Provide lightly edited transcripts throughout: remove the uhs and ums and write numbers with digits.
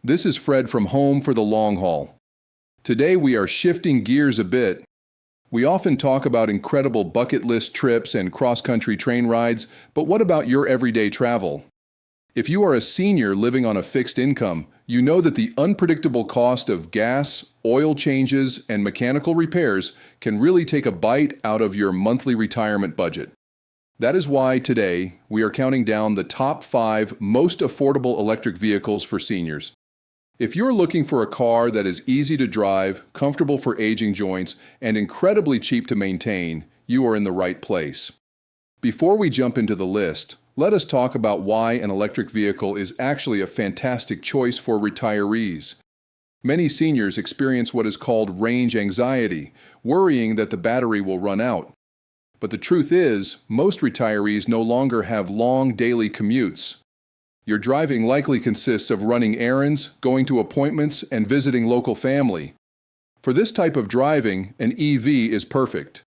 This is Fred from Home for the Long Haul. Today we are shifting gears a bit. We often talk about incredible bucket list trips and cross-country train rides, but what about your everyday travel? If you are a senior living on a fixed income, you know that the unpredictable cost of gas, oil changes, and mechanical repairs can really take a bite out of your monthly retirement budget. That is why today we are counting down the top 5 most affordable electric vehicles for seniors. If you're looking for a car that is easy to drive, comfortable for aging joints, and incredibly cheap to maintain, you are in the right place. Before we jump into the list, let us talk about why an electric vehicle is actually a fantastic choice for retirees. Many seniors experience what is called range anxiety, worrying that the battery will run out. But the truth is, most retirees no longer have long daily commutes. Your driving likely consists of running errands, going to appointments, and visiting local family. For this type of driving, an EV is perfect.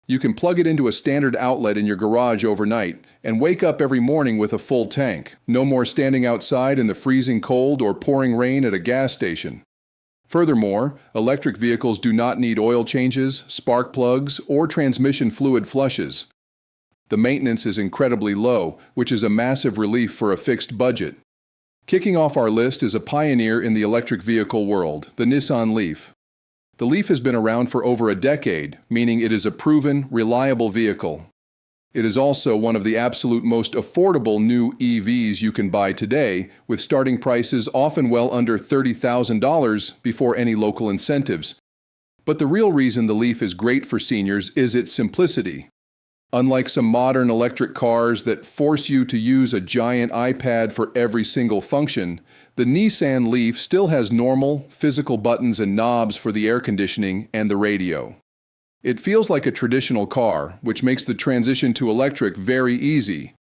You can plug it into a standard outlet in your garage overnight and wake up every morning with a full tank. No more standing outside in the freezing cold or pouring rain at a gas station. Furthermore, electric vehicles do not need oil changes, spark plugs, or transmission fluid flushes. The maintenance is incredibly low, which is a massive relief for a fixed budget. Kicking off our list is a pioneer in the electric vehicle world, the Nissan Leaf. The Leaf has been around for over a decade, meaning it is a proven, reliable vehicle. It is also one of the absolute most affordable new EVs you can buy today, with starting prices often well under $30,000 before any local incentives. But the real reason the Leaf is great for seniors is its simplicity. Unlike some modern electric cars that force you to use a giant iPad for every single function, the Nissan Leaf still has normal, physical buttons and knobs for the air conditioning and the radio. It feels like a traditional car, which makes the transition to electric very easy.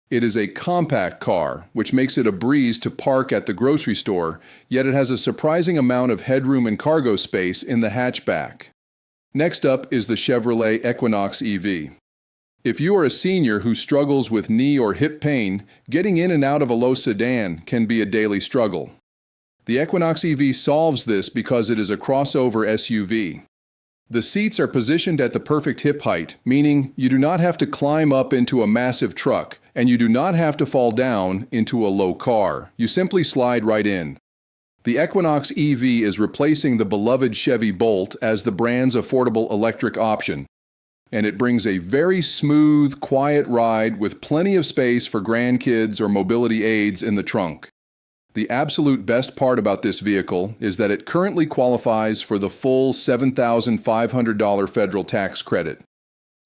It is a compact car, which makes it a breeze to park at the grocery store, yet it has a surprising amount of headroom and cargo space in the hatchback. Next up is the Chevrolet Equinox EV. If you are a senior who struggles with knee or hip pain, getting in and out of a low sedan can be a daily struggle. The Equinox EV solves this because it is a crossover SUV. The seats are positioned at the perfect hip height, meaning you do not have to climb up into a massive truck, and you do not have to fall down into a low car. You simply slide right in. The Equinox EV is replacing the beloved Chevy Bolt as the brand's affordable electric option. And it brings a very smooth, quiet ride with plenty of space for grandkids or mobility aids in the trunk. The absolute best part about this vehicle is that it currently qualifies for the full $7,500 federal tax credit.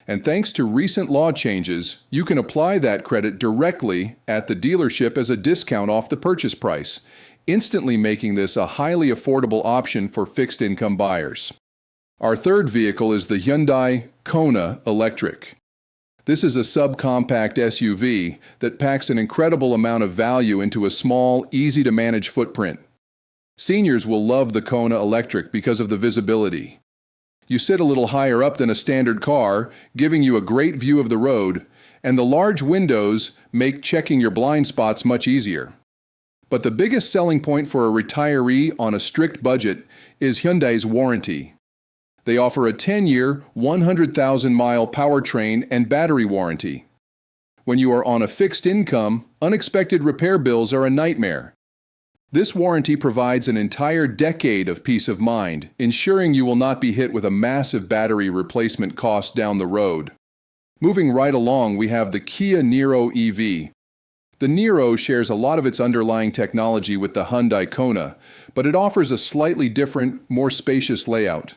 And thanks to recent law changes, you can apply that credit directly at the dealership as a discount off the purchase price, instantly making this a highly affordable option for fixed-income buyers. Our third vehicle is the Hyundai Kona Electric. This is a subcompact SUV that packs an incredible amount of value into a small, easy-to-manage footprint. Seniors will love the Kona Electric because of the visibility. You sit a little higher up than a standard car, giving you a great view of the road, and the large windows make checking your blind spots much easier. But the biggest selling point for a retiree on a strict budget is Hyundai's warranty. They offer a 10-year, 100,000-mile powertrain and battery warranty. When you are on a fixed income, unexpected repair bills are a nightmare. This warranty provides an entire decade of peace of mind, ensuring you will not be hit with a massive battery replacement cost down the road. Moving right along, we have the Kia Niro EV. The Niro shares a lot of its underlying technology with the Hyundai Kona, but it offers a slightly different, more spacious layout.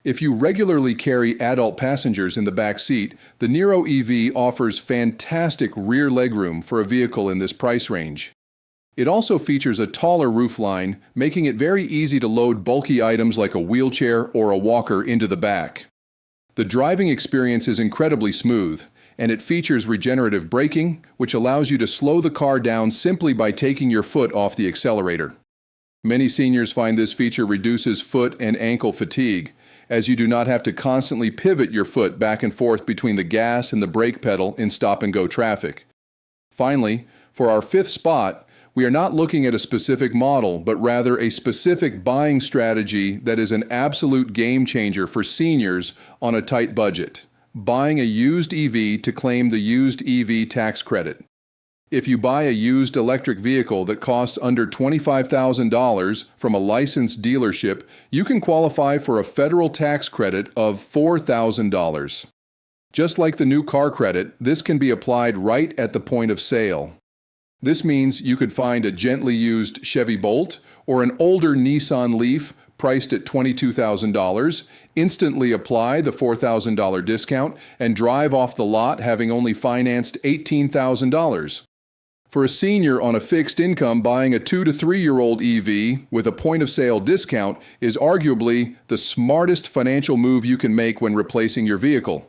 If you regularly carry adult passengers in the back seat, the Niro EV offers fantastic rear legroom for a vehicle in this price range. It also features a taller roofline, making it very easy to load bulky items like a wheelchair or a walker into the back. The driving experience is incredibly smooth, and it features regenerative braking, which allows you to slow the car down simply by taking your foot off the accelerator. Many seniors find this feature reduces foot and ankle fatigue, as you do not have to constantly pivot your foot back and forth between the gas and the brake pedal in stop-and-go traffic. Finally, for our fifth spot, We are not looking at a specific model, but rather a specific buying strategy that is an absolute game changer for seniors on a tight budget. Buying a used EV to claim the used EV tax credit. If you buy a used electric vehicle that costs under $25,000 from a licensed dealership, you can qualify for a federal tax credit of $4,000. Just like the new car credit, this can be applied right at the point of sale. This means you could find a gently used Chevy Bolt or an older Nissan Leaf priced at $22,000, instantly apply the $4,000 discount, and drive off the lot having only financed $18,000. For a senior on a fixed income, buying a 2 to 3-year-old EV with a point-of-sale discount is arguably the smartest financial move you can make when replacing your vehicle.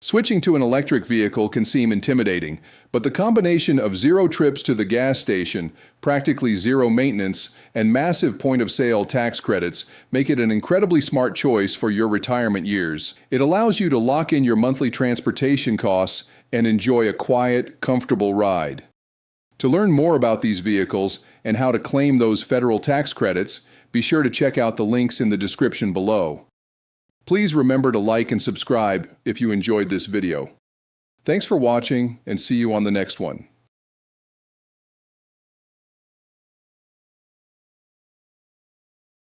Switching to an electric vehicle can seem intimidating, but the combination of 0 trips to the gas station, practically 0 maintenance, and massive point-of-sale tax credits make it an incredibly smart choice for your retirement years. It allows you to lock in your monthly transportation costs and enjoy a quiet, comfortable ride. To learn more about these vehicles and how to claim those federal tax credits, be sure to check out the links in the description below. Please remember to like and subscribe if you enjoyed this video. Thanks for watching, and see you on the next one.